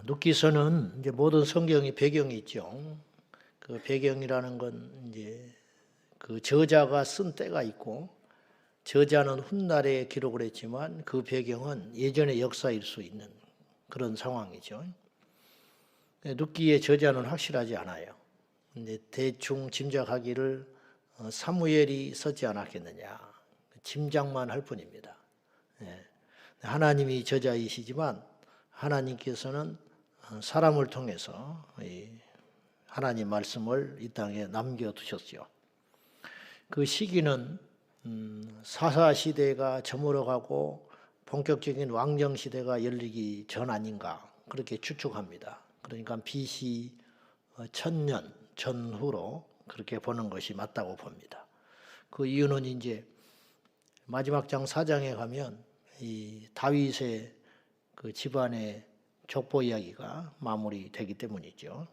눕기서는 이제 모든 성경이 배경이 있죠. 그 배경이라는 건 이제 그 저자가 쓴 때가 있고, 저자는 훗날에 기록을 했지만 그 배경은 예전의 역사일 수 있는 그런 상황이죠. 눕기의 저자는 확실하지 않아요. 근데 대충 짐작하기를 사무엘이 썼지 않았겠느냐, 짐작만 할 뿐입니다. 하나님이 저자이시지만 하나님께서는 사람을 통해서 하나님 말씀을 이 땅에 남겨두셨죠. 그 시기는 사사시대가 저물어가고 본격적인 왕정시대가 열리기 전 아닌가 그렇게 추측합니다. 그러니까 BC 1000년 전후로 그렇게 보는 것이 맞다고 봅니다. 그 이유는 이제 마지막 장 4장에 가면 이 다윗의 그 집안의 족보 이야기가 마무리되기 때문이죠.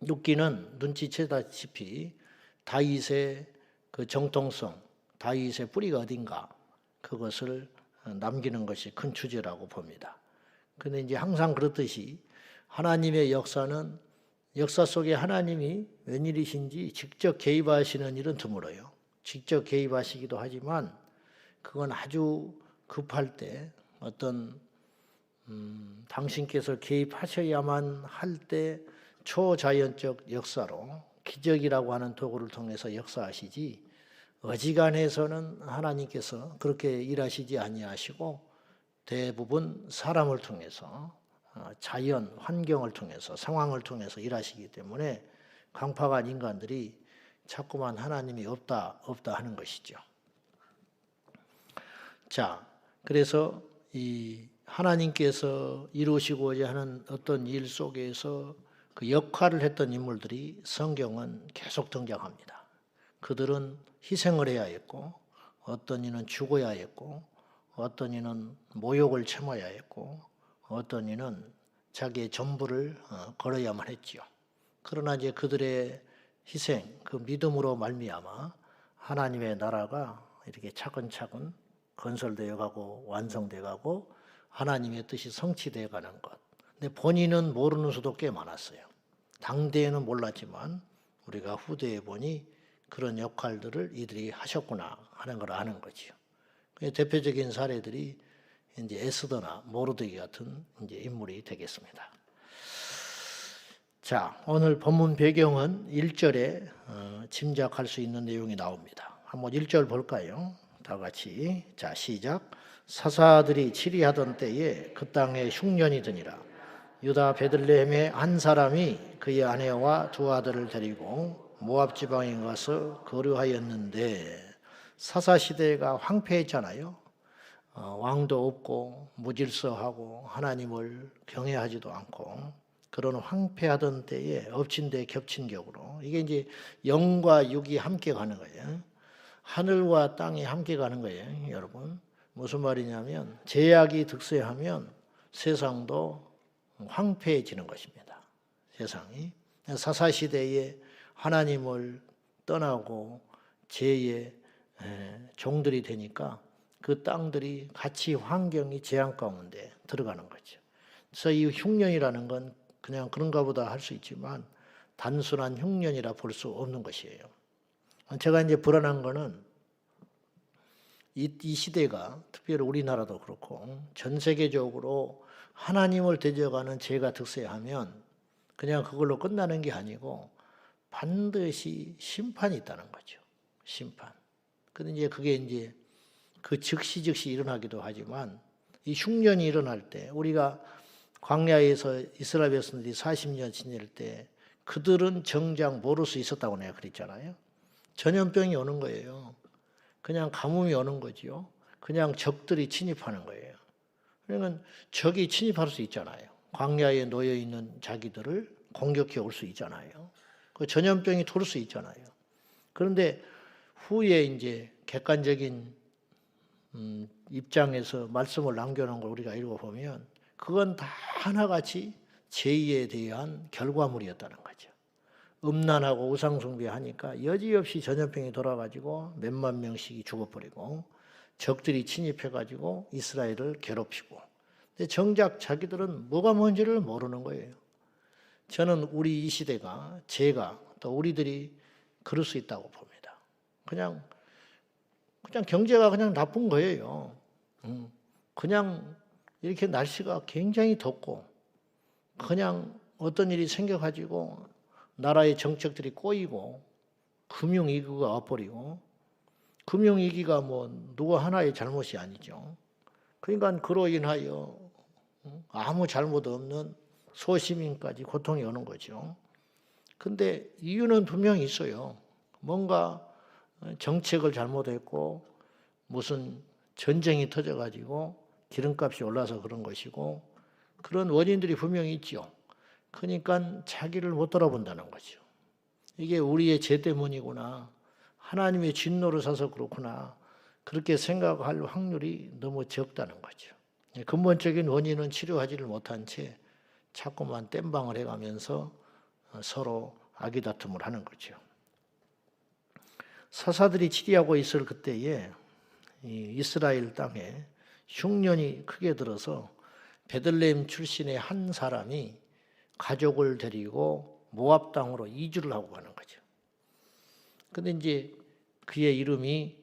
눕기는 눈치채다시피 다윗의 그 정통성, 다윗의 뿌리가 어딘가 그것을 남기는 것이 큰 주제라고 봅니다. 그런데 이제 항상 그렇듯이 하나님의 역사는 역사 속에 하나님이 웬일이신지 직접 개입하시는 일은 드물어요. 직접 개입하시기도 하지만 그건 아주 급할 때 어떤 당신께서 개입하셔야만 할 때 초자연적 역사로 기적이라고 하는 도구를 통해서 역사하시지, 어지간해서는 하나님께서 그렇게 일하시지 아니하시고 대부분 사람을 통해서 자연 환경을 통해서 상황을 통해서 일하시기 때문에 강팍한 인간들이 자꾸만 하나님이 없다 하는 것이죠. 자, 그래서 이 하나님께서 이루시고자 하는 어떤 일 속에서 그 역할을 했던 인물들이 성경은 계속 등장합니다. 그들은 희생을 해야 했고, 어떤 이는 죽어야 했고, 어떤 이는 모욕을 참아야 했고, 어떤 이는 자기의 전부를 걸어야만 했지요. 그러나 이제 그들의 희생, 그 믿음으로 말미암아 하나님의 나라가 이렇게 차근차근 건설되어 가고 완성되어 가고 하나님의 뜻이 성취되어 가는 것. 근데 본인은 모르는 수도 꽤 많았어요. 당대에는 몰랐지만 우리가 후대에 보니 그런 역할들을 이들이 하셨구나 하는 걸 아는 거지요. 대표적인 사례들이 이제 에스더나 모르드기 같은 이제 인물이 되겠습니다. 자, 오늘 본문 배경은 1절에 짐작할 수 있는 내용이 나옵니다. 한번 1절 볼까요? 다 같이. 자, 시작. 사사들이 치리하던 때에 그 땅에 흉년이 드니라. 유다 베들레헴의 한 사람이 그의 아내와 두 아들을 데리고 모압 지방에 가서 거류하였는데, 사사 시대가 황폐했잖아요. 왕도 없고 무질서하고 하나님을 경외하지도 않고 그런 황폐하던 때에 엎친 데 겹친 격으로, 이게 이제 영과 육이 함께 가는 거예요. 하늘과 땅이 함께 가는 거예요, 여러분. 무슨 말이냐면 죄악이 득세하면 세상도 황폐해지는 것입니다. 세상이 사사시대에 하나님을 떠나고 죄의 종들이 되니까 그 땅들이 같이 환경이 재앙 가운데 들어가는 거죠. 그래서 이 흉년이라는 건 그냥 그런가 보다 할 수 있지만 단순한 흉년이라 볼 수 없는 것이에요. 제가 이제 불안한 거는 이 시대가, 특별히 우리나라도 그렇고 전 세계적으로 하나님을 대적하는 죄가 득세하면 그냥 그걸로 끝나는 게 아니고 반드시 심판이 있다는 거죠. 심판. 근데 이제 그게 이제 그 즉시 일어나기도 하지만, 이 흉년이 일어날 때, 우리가 광야에서 이스라엘 백성들이 40년 지낼 때 그들은 정작 모를 수 있었다고 내가 그랬잖아요. 전염병이 오는 거예요. 그냥 가뭄이 오는 거지요. 그냥 적들이 침입하는 거예요. 그러면 적이 침입할 수 있잖아요. 광야에 놓여 있는 자기들을 공격해 올 수 있잖아요. 그 전염병이 돌 수 있잖아요. 그런데 후에 이제 객관적인 입장에서 말씀을 남겨놓은 걸 우리가 읽어보면 그건 다 하나같이 죄에 대한 결과물이었다는 거죠. 음란하고 우상숭배하니까 여지없이 전염병이 돌아가지고 몇만 명씩이 죽어버리고 적들이 침입해가지고 이스라엘을 괴롭히고 근데 정작 자기들은 뭐가 뭔지를 모르는 거예요. 저는 우리 이 시대가, 제가 또 우리들이 그럴 수 있다고 봅니다. 그냥 경제가 그냥 나쁜 거예요. 그냥 이렇게 날씨가 굉장히 덥고 그냥 어떤 일이 생겨가지고 나라의 정책들이 꼬이고 금융위기가 와버리고, 금융위기가 뭐 누구 하나의 잘못이 아니죠. 그러니까 그로 인하여 아무 잘못 없는 소시민까지 고통이 오는 거죠. 근데 이유는 분명히 있어요. 뭔가 정책을 잘못했고 무슨 전쟁이 터져가지고 기름값이 올라서 그런 것이고, 그런 원인들이 분명히 있죠. 그러니까 자기를 못 돌아본다는 거죠. 이게 우리의 죄 때문이구나, 하나님의 진노를 사서 그렇구나, 그렇게 생각할 확률이 너무 적다는 거죠. 근본적인 원인은 치료하지를 못한 채 자꾸만 땜방을 해가면서 서로 아기다툼을 하는 거죠. 사사들이 치리하고 있을 그때에 이스라엘 땅에 흉년이 크게 들어서 베들레헴 출신의 한 사람이 가족을 데리고 모압 땅으로 이주를 하고 가는 거죠. 근데 이제 그의 이름이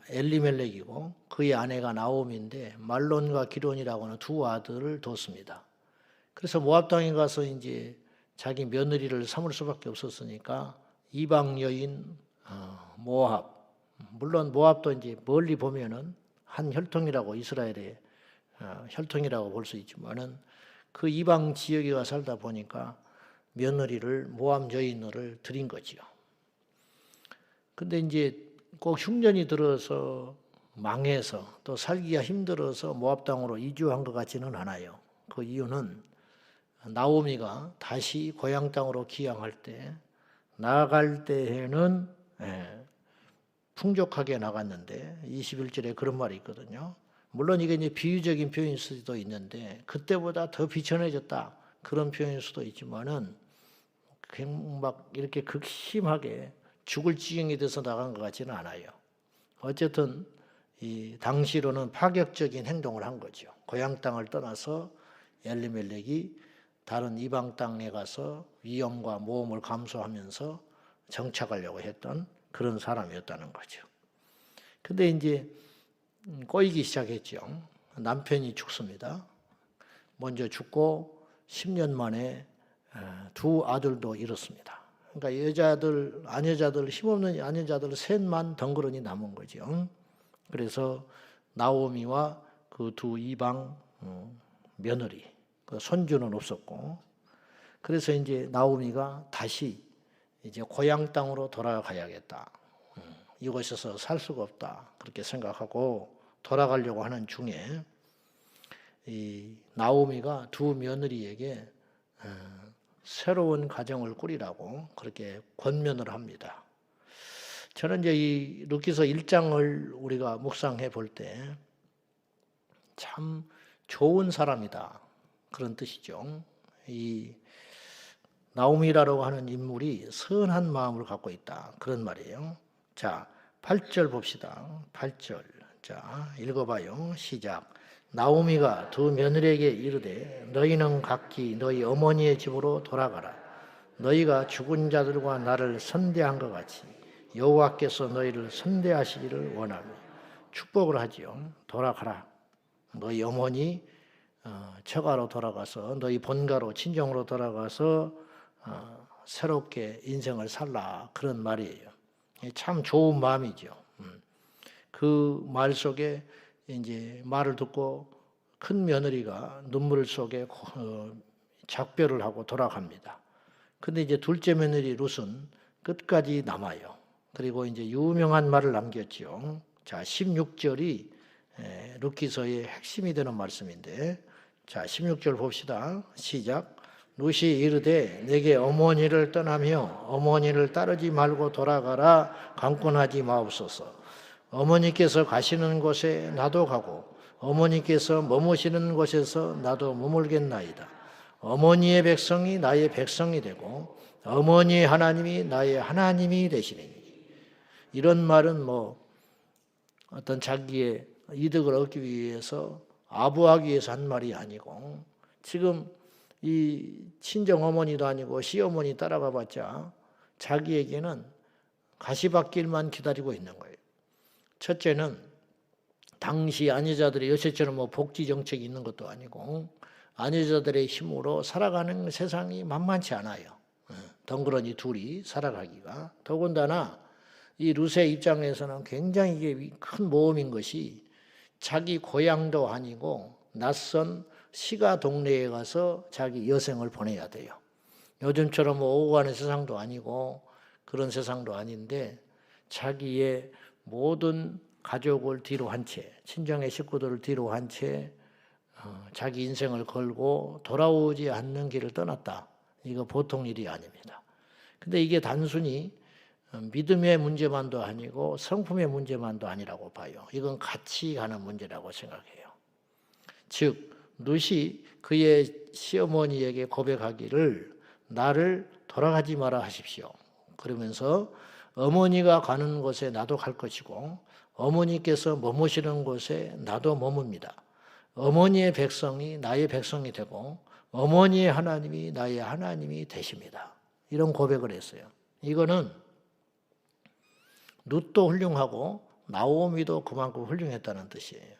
엘리멜렉이고 그의 아내가 나옴인데 말론과 기론이라고 하는 두 아들을 뒀습니다. 그래서 모압 땅에 가서 이제 자기 며느리를 삼을 수밖에 없었으니까 이방 여인 모압, 물론 모압도 이제 멀리 보면은 한 혈통이라고, 이스라엘의 혈통이라고 볼 수 있지만은 그 이방 지역에 가 살다 보니까 며느리를, 모압 여인을 드린 거지요. 근데 이제 꼭 흉년이 들어서 망해서 또 살기가 힘들어서 모압 땅으로 이주한 것 같지는 않아요. 그 이유는 나오미가 다시 고향 땅으로 귀향할 때, 나갈 때에는 풍족하게 나갔는데 21절에 그런 말이 있거든요. 물론 이게 이제 비유적인 표현일 수도 있는데 그때보다 더 비천해졌다, 그런 표현일 수도 있지만은 막 이렇게 극심하게 죽을 지경이 돼서 나간 것 같지는 않아요. 어쨌든 이 당시로는 파격적인 행동을 한 거죠. 고향 땅을 떠나서 엘리멜렉이 다른 이방 땅에 가서 위험과 모험을 감수하면서 정착하려고 했던 그런 사람이었다는 거죠. 근데 이제 꼬이기 시작했죠. 남편이 죽습니다. 먼저 죽고 10년 만에 두 아들도 잃었습니다. 그러니까 여자들, 아내자들, 힘없는 아내자들 셋만 덩그러니 남은 거죠. 그래서 나오미와 그 두 이방 며느리, 그 손주는 없었고, 그래서 이제 나오미가 다시 이제 고향 땅으로 돌아가야겠다, 이곳에서 살 수가 없다, 그렇게 생각하고 돌아가려고 하는 중에 이 나오미가 두 며느리에게 새로운 가정을 꾸리라고 그렇게 권면을 합니다. 저는 이제 이 룻기서 1장을 우리가 묵상해 볼 때 참 좋은 사람이다, 그런 뜻이죠. 이 나오미라고 하는 인물이 선한 마음을 갖고 있다, 그런 말이에요. 자, 8절 봅시다. 8절. 자, 읽어봐요. 시작. 나오미가 두 며느리에게 이르되 너희는 각기 너희 어머니의 집으로 돌아가라. 너희가 죽은 자들과 나를 선대한 것 같이 여호와께서 너희를 선대하시기를 원하며, 축복을 하지요. 돌아가라. 너희 어머니 처가로 돌아가서, 너희 본가로, 친정으로 돌아가서 새롭게 인생을 살라, 그런 말이에요. 참 좋은 마음이죠. 그 말 속에 이제 말을 듣고 큰 며느리가 눈물 속에 작별을 하고 돌아갑니다. 근데 이제 둘째 며느리 룻은 끝까지 남아요. 그리고 이제 유명한 말을 남겼죠. 자, 16절이 룻기서의 핵심이 되는 말씀인데, 자, 16절 봅시다. 시작. 룻이 이르되 내게 어머니를 떠나며 어머니를 따르지 말고 돌아가라. 강권하지 마옵소서. 어머니께서 가시는 곳에 나도 가고 어머니께서 머무시는 곳에서 나도 머물겠나이다. 어머니의 백성이 나의 백성이 되고 어머니의 하나님이 나의 하나님이 되시리니. 이런 말은 뭐 어떤 자기의 이득을 얻기 위해서 아부하기 위해서 한 말이 아니고 지금 이 친정 어머니도 아니고 시어머니 따라가 봤자 자기에게는 가시밭길만 기다리고 있는 거예요. 첫째는 당시 아내자들의 요새처럼 뭐 복지 정책이 있는 것도 아니고 아내자들의 힘으로 살아가는 세상이 만만치 않아요. 덩그러니 둘이 살아가기가. 더군다나 이 루세 입장에서는 굉장히 이게 큰 모험인 것이 자기 고향도 아니고 낯선 시가 동네에 가서 자기 여생을 보내야 돼요. 요즘처럼 뭐 오고 가는 세상도 아니고 그런 세상도 아닌데 자기의 모든 가족을 뒤로 한 채, 친정의 식구들을 뒤로 한 채 자기 인생을 걸고 돌아오지 않는 길을 떠났다. 이거 보통 일이 아닙니다. 근데 이게 단순히 믿음의 문제만도 아니고 성품의 문제만도 아니라고 봐요. 이건 같이 가는 문제라고 생각해요. 즉 룻이 그의 시어머니에게 고백하기를 나를 돌아가지 마라 하십시오. 그러면서 어머니가 가는 곳에 나도 갈 것이고 어머니께서 머무시는 곳에 나도 머뭅니다. 어머니의 백성이 나의 백성이 되고 어머니의 하나님이 나의 하나님이 되십니다. 이런 고백을 했어요. 이거는 룻도 훌륭하고 나오미도 그만큼 훌륭했다는 뜻이에요.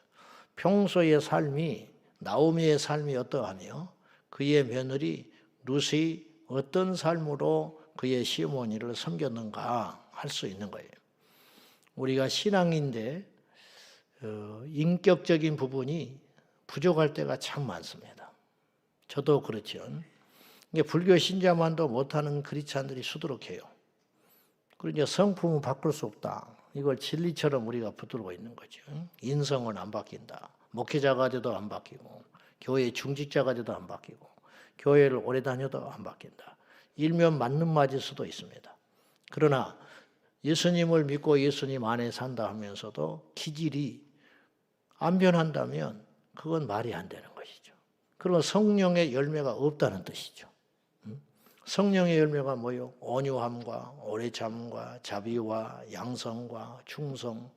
평소의 삶이 나오미의 삶이 어떠하며 그의 며느리 룻이 어떤 삶으로 그의 시어머니를 섬겼는가 할 수 있는 거예요. 우리가 신앙인데 인격적인 부분이 부족할 때가 참 많습니다. 저도 그렇죠. 불교 신자만도 못하는 크리스찬들이 수두룩해요. 그리고 이제 성품은 바꿀 수 없다. 이걸 진리처럼 우리가 붙들고 있는 거죠. 인성은 안 바뀐다. 목회자가 돼도 안 바뀌고 교회 중직자가 돼도 안 바뀌고 교회를 오래 다녀도 안 바뀐다. 일면 맞는 맞을 수도 있습니다. 그러나 예수님을 믿고 예수님 안에 산다 하면서도 기질이 안 변한다면 그건 말이 안 되는 것이죠. 그러면 성령의 열매가 없다는 뜻이죠. 성령의 열매가 뭐요? 온유함과 오래 참음과 자비와 양성과 충성,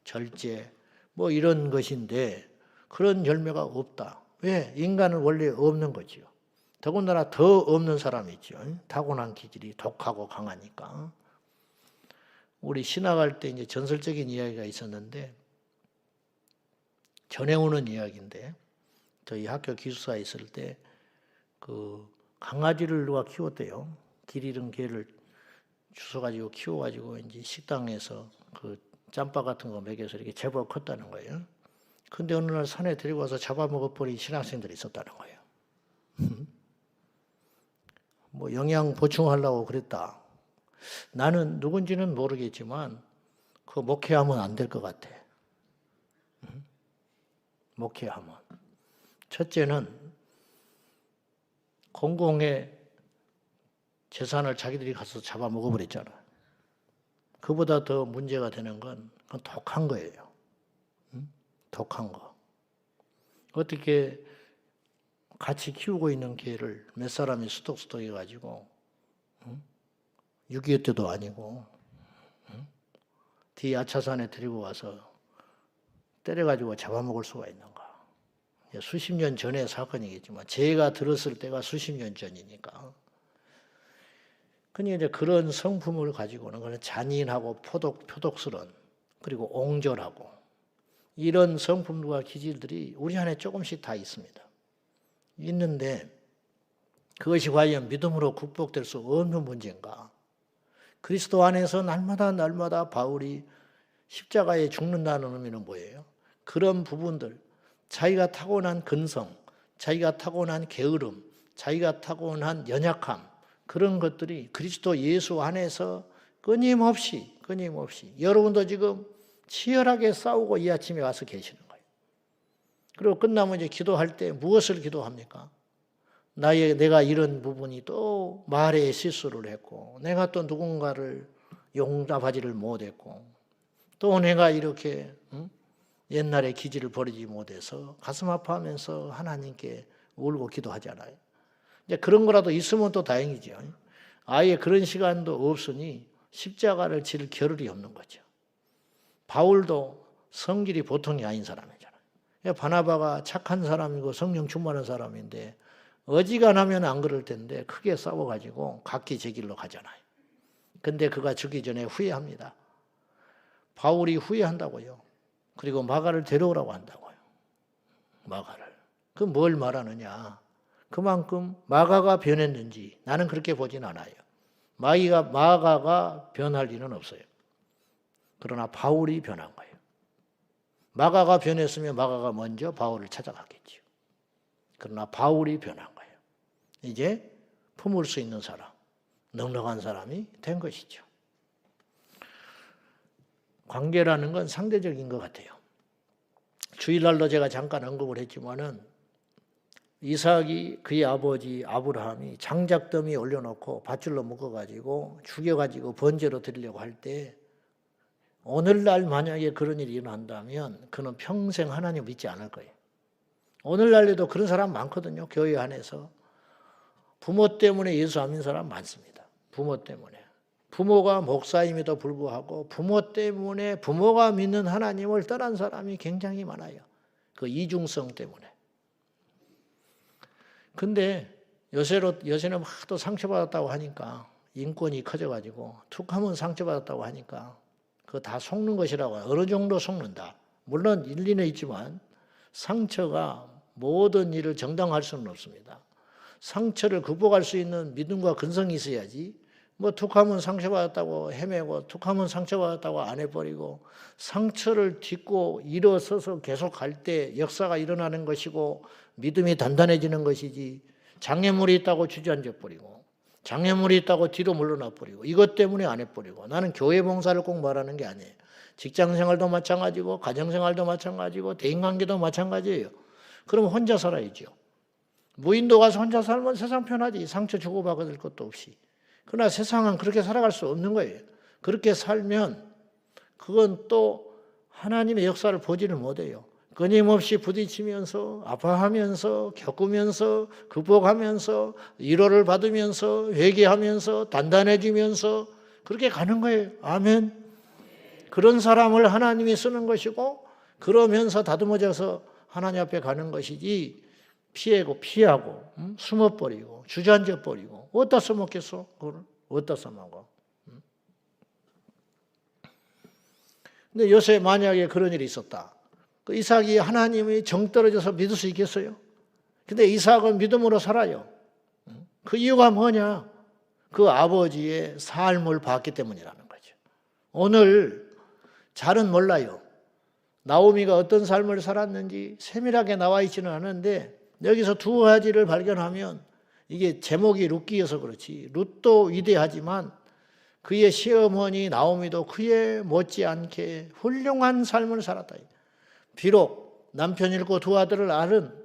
절제 뭐 이런 것인데 그런 열매가 없다. 왜? 인간은 원래 없는 거지요. 더군다나 더 없는 사람이 있죠. 타고난 기질이 독하고 강하니까. 우리 신학할 때 이제 전설적인 이야기가 있었는데 전해오는 이야기인데 저희 학교 기숙사에 있을 때 그 강아지를 누가 키웠대요. 길 잃은 개를 주워가지고 키워가지고 이제 식당에서 그 짬밥 같은 거 먹여서 이렇게 제법 컸다는 거예요. 근데 어느 날 산에 데리고 와서 잡아먹어버린 신학생들이 있었다는 거예요. 뭐 영양 보충하려고 그랬다. 나는 누군지는 모르겠지만 그거 목회하면 안 될 것 같아. 목회하면. 첫째는 공공의 재산을 자기들이 가서 잡아먹어버렸잖아. 그보다 더 문제가 되는 건 그건 독한 거예요. 독한 거. 어떻게 같이 키우고 있는 개를 몇 사람이 수덕수덕 해가지고 6.25 때도 아니고 뒤 아차산에 데리고 와서 때려가지고 잡아먹을 수가 있는가. 수십 년 전의 사건이겠지만 제가 들었을 때가 수십 년 전이니까. 그러니 이제 그런 성품을 가지고는 그런 잔인하고 표독스러운 그리고 옹졸하고 이런 성품과 기질들이 우리 안에 조금씩 다 있습니다. 있는데 그것이 과연 믿음으로 극복될 수 없는 문제인가? 그리스도 안에서 날마다 바울이 십자가에 죽는다는 의미는 뭐예요? 그런 부분들, 자기가 타고난 근성, 자기가 타고난 게으름, 자기가 타고난 연약함, 그런 것들이 그리스도 예수 안에서 끊임없이 여러분도 지금 치열하게 싸우고 이 아침에 와서 계시는 거예요. 그리고 끝나면 이제 기도할 때 무엇을 기도합니까? 내가 이런 부분이 또 말에 실수를 했고 내가 또 누군가를 용납하지를 못했고 또 내가 이렇게 옛날의 기질을 버리지 못해서 가슴 아파하면서 하나님께 울고 기도하잖아요. 이제 그런 거라도 있으면 또 다행이죠. 아예 그런 시간도 없으니 십자가를 질 겨를이 없는 거죠. 바울도 성질이 보통이 아닌 사람이잖아요. 바나바가 착한 사람이고 성령 충만한 사람인데 어지간하면 안 그럴 텐데 크게 싸워가지고 각기 제 길로 가잖아요. 근데 그가 죽기 전에 후회합니다. 바울이 후회한다고요. 그리고 마가를 데려오라고 한다고요. 마가를. 그 뭘 말하느냐. 그만큼 마가가 변했는지 나는 그렇게 보진 않아요. 마가가 변할 일은 없어요. 그러나 바울이 변한 거예요. 마가가 변했으면 마가가 먼저 바울을 찾아갔겠죠. 그러나 바울이 변한 거예요. 이제 품을 수 있는 사람, 넉넉한 사람이 된 것이죠. 관계라는 건 상대적인 것 같아요. 주일날도 제가 잠깐 언급을 했지만은 이삭이 그의 아버지 아브라함이 장작더미 올려놓고 밧줄로 묶어가지고 죽여가지고 번제로 드리려고 할 때 오늘날 만약에 그런 일이 일어난다면 그는 평생 하나님 믿지 않을 거예요. 오늘날에도 그런 사람 많거든요. 교회 안에서. 부모 때문에 예수 안 믿는 사람 많습니다. 부모 때문에. 부모가 목사임에도 불구하고 부모 때문에 부모가 믿는 하나님을 떠난 사람이 굉장히 많아요. 그 이중성 때문에. 근데 요새는 하도 상처받았다고 하니까 인권이 커져가지고 툭 하면 상처받았다고 하니까 그거 다 속는 것이라고 어느 정도 속는다. 물론 일리는 있지만 상처가 모든 일을 정당할 수는 없습니다. 상처를 극복할 수 있는 믿음과 근성이 있어야지 뭐 툭하면 상처받았다고 헤매고 툭하면 상처받았다고 안 해버리고 상처를 딛고 일어서서 계속 갈 때 역사가 일어나는 것이고 믿음이 단단해지는 것이지 장애물이 있다고 주저앉아 버리고 장애물이 있다고 뒤로 물러나 버리고 이것 때문에 안 해버리고 나는 교회 봉사를 꼭 말하는 게 아니에요. 직장생활도 마찬가지고 가정생활도 마찬가지고 대인관계도 마찬가지예요. 그럼 혼자 살아야죠. 무인도 가서 혼자 살면 세상 편하지. 상처 주고받을 것도 없이. 그러나 세상은 그렇게 살아갈 수 없는 거예요. 그렇게 살면 그건 또 하나님의 역사를 보지를 못해요. 끊임없이 부딪히면서 아파하면서 겪으면서 극복하면서 위로를 받으면서 회개하면서 단단해지면서 그렇게 가는 거예요. 아멘. 그런 사람을 하나님이 쓰는 것이고 그러면서 다듬어져서 하나님 앞에 가는 것이지 피하고 숨어버리고 주저앉아버리고 어디다 써먹겠어? 그걸 어디다 써먹어? 근데 요새 만약에 그런 일이 있었다. 그 이삭이 하나님이 정 떨어져서 믿을 수 있겠어요? 근데 이삭은 믿음으로 살아요. 그 이유가 뭐냐? 그 아버지의 삶을 봤기 때문이라는 거죠. 오늘 잘은 몰라요. 나오미가 어떤 삶을 살았는지 세밀하게 나와 있지는 않은데 여기서 두 가지를 발견하면 이게 제목이 룻기여서 그렇지 룻도 위대하지만 그의 시어머니 나오미도 그에 못지않게 훌륭한 삶을 살았다. 비록 남편 잃고 두 아들을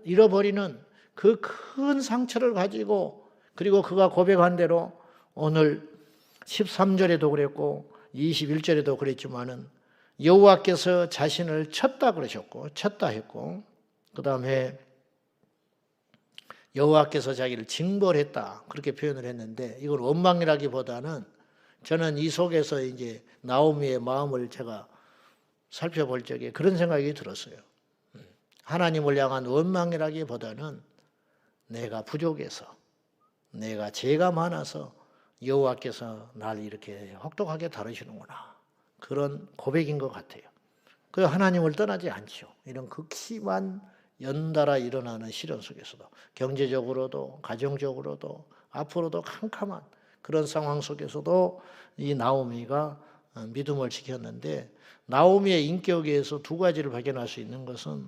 잃어버리는 그 큰 상처를 가지고 그리고 그가 고백한 대로 오늘 13절에도 그랬고 21절에도 그랬지만은 여호와께서 자신을 쳤다 그러셨고 쳤다 했고 그 다음에 여호와께서 자기를 징벌했다 그렇게 표현을 했는데 이걸 원망이라기보다는 저는 이 속에서 이제 나오미의 마음을 제가 살펴볼 적에 그런 생각이 들었어요. 하나님을 향한 원망이라기보다는 내가 부족해서 내가 죄가 많아서 여호와께서 날 이렇게 혹독하게 다루시는구나. 그런 고백인 것 같아요. 그 하나님을 떠나지 않죠. 이런 극심한 연달아 일어나는 시련 속에서도 경제적으로도 가정적으로도 앞으로도 캄캄한 그런 상황 속에서도 이 나오미가 믿음을 지켰는데 나오미의 인격에서 두 가지를 발견할 수 있는 것은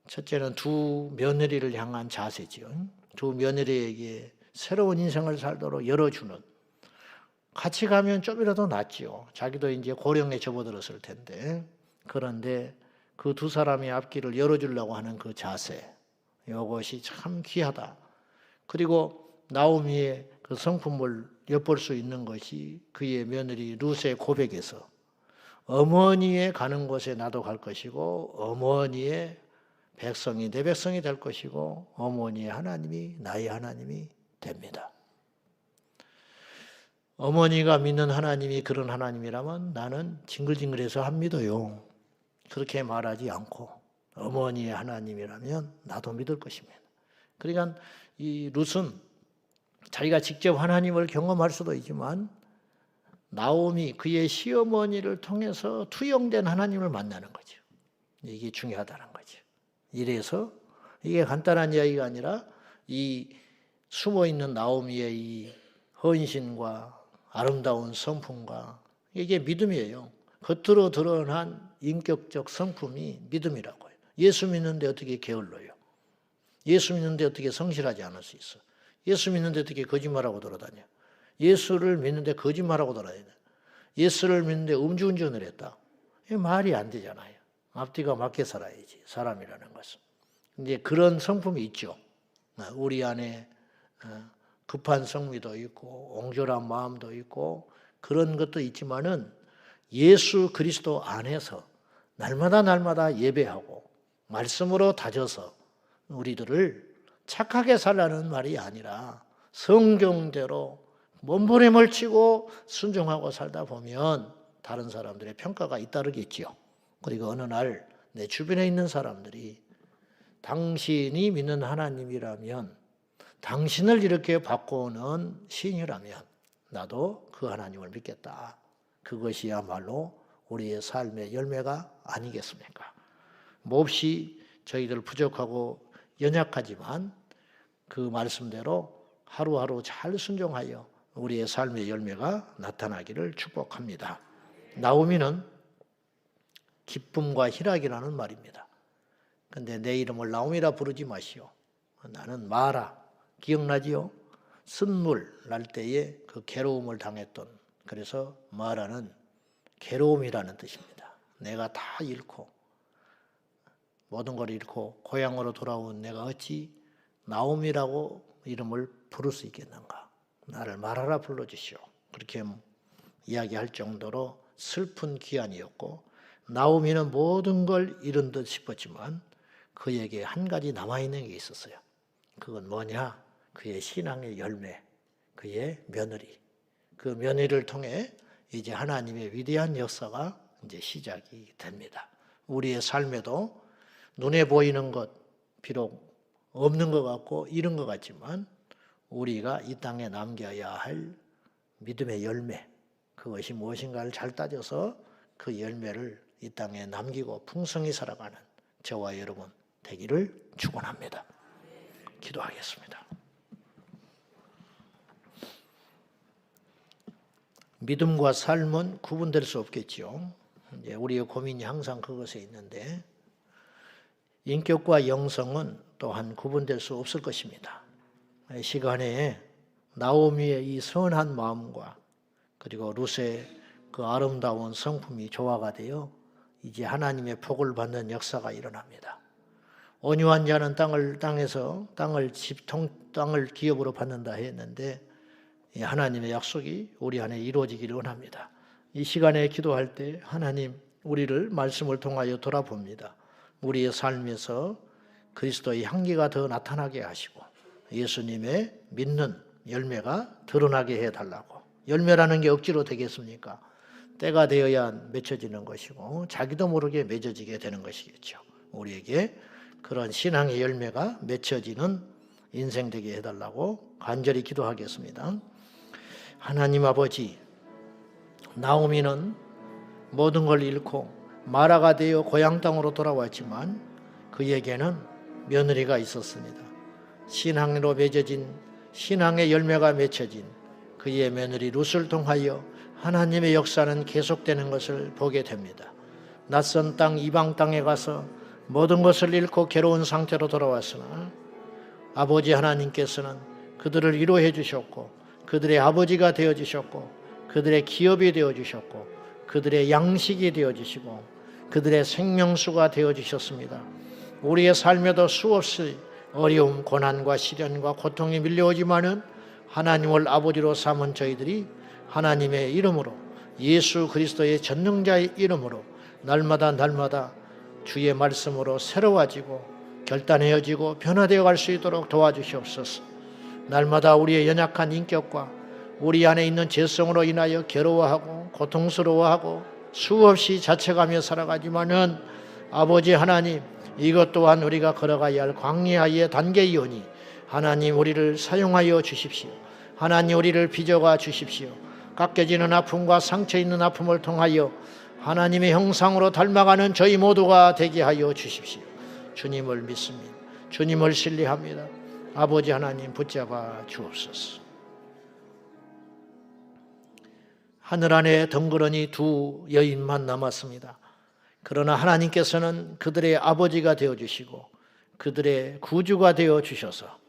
첫째는 두 며느리를 향한 자세죠. 두 며느리에게 새로운 인생을 살도록 열어주는 같이 가면 좀이라도 낫지요. 자기도 이제 고령에 접어들었을 텐데 그런데 그 두 사람의 앞길을 열어주려고 하는 그 자세 이것이 참 귀하다. 그리고 나오미의 그 성품을 엿볼 수 있는 것이 그의 며느리 룻의 고백에서 어머니의 가는 곳에 나도 갈 것이고 어머니의 백성이 내 백성이 될 것이고 어머니의 하나님이 나의 하나님이 됩니다. 어머니가 믿는 하나님이 그런 하나님이라면 나는 징글징글해서 안 믿어요. 그렇게 말하지 않고 어머니의 하나님이라면 나도 믿을 것입니다. 그러니까 이 룻은 자기가 직접 하나님을 경험할 수도 있지만 나오미 그의 시어머니를 통해서 투영된 하나님을 만나는 거죠. 이게 중요하다는 거죠. 이래서 이게 간단한 이야기가 아니라 이 숨어있는 나오미의 이 헌신과 아름다운 성품과 이게 믿음이에요. 겉으로 드러난 인격적 성품이 믿음이라고요. 예수 믿는데 어떻게 게을러요? 예수 믿는데 어떻게 성실하지 않을 수 있어? 예수 믿는데 어떻게 거짓말하고 돌아다녀? 예수를 믿는데 거짓말하고 돌아다녀? 예수를 믿는데 음주운전을 했다? 이게 말이 안 되잖아요. 앞뒤가 맞게 살아야지, 사람이라는 것은. 이제 그런 성품이 있죠. 우리 안에 급한 성미도 있고 옹졸한 마음도 있고 그런 것도 있지만은 예수 그리스도 안에서 날마다 예배하고 말씀으로 다져서 우리들을 착하게 살라는 말이 아니라 성경대로 몸부림을 치고 순종하고 살다 보면 다른 사람들의 평가가 잇따르겠지요. 그리고 어느 날 내 주변에 있는 사람들이 당신이 믿는 하나님이라면, 당신을 이렇게 바꾸는 신이라면 나도 그 하나님을 믿겠다. 그것이야말로 우리의 삶의 열매가 아니겠습니까? 몹시 저희들 부족하고 연약하지만 그 말씀대로 하루하루 잘 순종하여 우리의 삶의 열매가 나타나기를 축복합니다. 나오미는 기쁨과 희락이라는 말입니다. 근데 내 이름을 나오미라 부르지 마시오. 나는 마라. 기억나지요? 쓴물 날 때에 그 괴로움을 당했던, 그래서 마라는 괴로움이라는 뜻입니다. 내가 다 잃고 모든 걸 잃고 고향으로 돌아온 내가 어찌 나오미라고 이름을 부를 수 있겠는가? 나를 마라라 불러주시오. 그렇게 이야기할 정도로 슬픈 기한이었고, 나오미는 모든 걸 잃은 듯 싶었지만 그에게 한 가지 남아있는 게 있었어요. 그건 뭐냐? 그의 신앙의 열매, 그의 며느리. 그 며느리를 통해 이제 하나님의 위대한 역사가 이제 시작이 됩니다. 우리의 삶에도 눈에 보이는 것, 비록 없는 것 같고 잃은 것 같지만 우리가 이 땅에 남겨야 할 믿음의 열매, 그것이 무엇인가를 잘 따져서 그 열매를 이 땅에 남기고 풍성히 살아가는 저와 여러분 되기를 축원합니다. 기도하겠습니다. 믿음과 삶은 구분될 수 없겠죠. 이제 우리의 고민이 항상 그것에 있는데, 인격과 영성은 또한 구분될 수 없을 것입니다. 이 시간에 나오미의 이 선한 마음과 그리고 룻의 그 아름다운 성품이 조화가 되어 이제 하나님의 복을 받는 역사가 일어납니다. 온유한 자는 땅을 기업으로 받는다 했는데 하나님의 약속이 우리 안에 이루어지기를 원합니다. 이 시간에 기도할 때 하나님 우리를 말씀을 통하여 돌아봅니다. 우리의 삶에서 그리스도의 향기가 더 나타나게 하시고 예수님의 믿는 열매가 드러나게 해달라고. 열매라는 게 억지로 되겠습니까? 때가 되어야 맺혀지는 것이고 자기도 모르게 맺어지게 되는 것이겠죠. 우리에게 그런 신앙의 열매가 맺혀지는 인생 되게 해달라고 간절히 기도하겠습니다. 하나님 아버지, 나오미는 모든 걸 잃고 마라가 되어 고향 땅으로 돌아왔지만 그에게는 며느리가 있었습니다. 신앙으로 맺어진, 신앙의 열매가 맺혀진 그의 며느리 룻을 통하여 하나님의 역사는 계속되는 것을 보게 됩니다. 낯선 땅, 이방 땅에 가서 모든 것을 잃고 괴로운 상태로 돌아왔으나 아버지 하나님께서는 그들을 위로해 주셨고 그들의 아버지가 되어주셨고 그들의 기업이 되어주셨고 그들의 양식이 되어주시고 그들의 생명수가 되어주셨습니다. 우리의 삶에도 수없이 어려움, 고난과 시련과 고통이 밀려오지만은 하나님을 아버지로 삼은 저희들이 하나님의 이름으로 예수 그리스도의 전능자의 이름으로 날마다 주의 말씀으로 새로워지고 결단해지고 변화되어 갈 수 있도록 도와주시옵소서. 날마다 우리의 연약한 인격과 우리 안에 있는 죄성으로 인하여 괴로워하고 고통스러워하고 수없이 자책하며 살아가지만은 아버지 하나님, 이것 또한 우리가 걸어가야 할 광야의 단계이오니 하나님 우리를 사용하여 주십시오. 하나님 우리를 빚어가 주십시오. 깎여지는 아픔과 상처 있는 아픔을 통하여 하나님의 형상으로 닮아가는 저희 모두가 되게 하여 주십시오. 주님을 믿습니다. 주님을 신뢰합니다. 아버지 하나님 붙잡아 주옵소서. 하늘 안에 덩그러니 두 여인만 남았습니다. 그러나 하나님께서는 그들의 아버지가 되어주시고 그들의 구주가 되어주셔서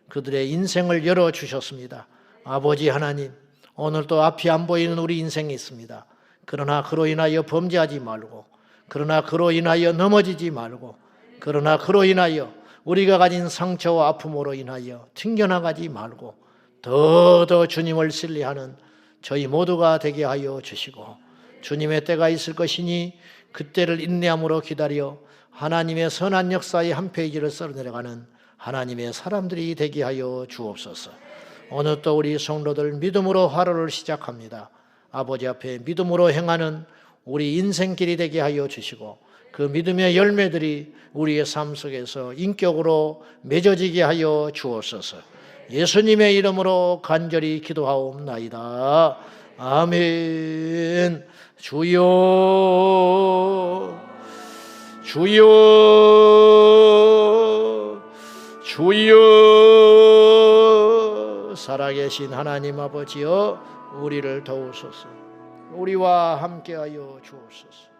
그들의 인생을 열어주셨습니다. 아버지 하나님, 오늘도 앞이 안 보이는 우리 인생이 있습니다. 그러나 그로 인하여 범죄하지 말고, 그러나 그로 인하여 넘어지지 말고, 그러나 그로 인하여 우리가 가진 상처와 아픔으로 인하여 튕겨나가지 말고 더 주님을 신뢰하는 저희 모두가 되게 하여 주시고, 주님의 때가 있을 것이니 그때를 인내함으로 기다려 하나님의 선한 역사의 한 페이지를 써내려가는 하나님의 사람들이 되게 하여 주옵소서. 오늘 또 우리 성도들 믿음으로 하루를 시작합니다. 아버지 앞에 믿음으로 행하는 우리 인생길이 되게 하여 주시고 그 믿음의 열매들이 우리의 삶 속에서 인격으로 맺어지게 하여 주옵소서. 예수님의 이름으로 간절히 기도하옵나이다. 아멘. 주여, 주여, 주여. 살아계신 하나님 아버지여, 우리를 도우소서. 우리와 함께하여 주옵소서.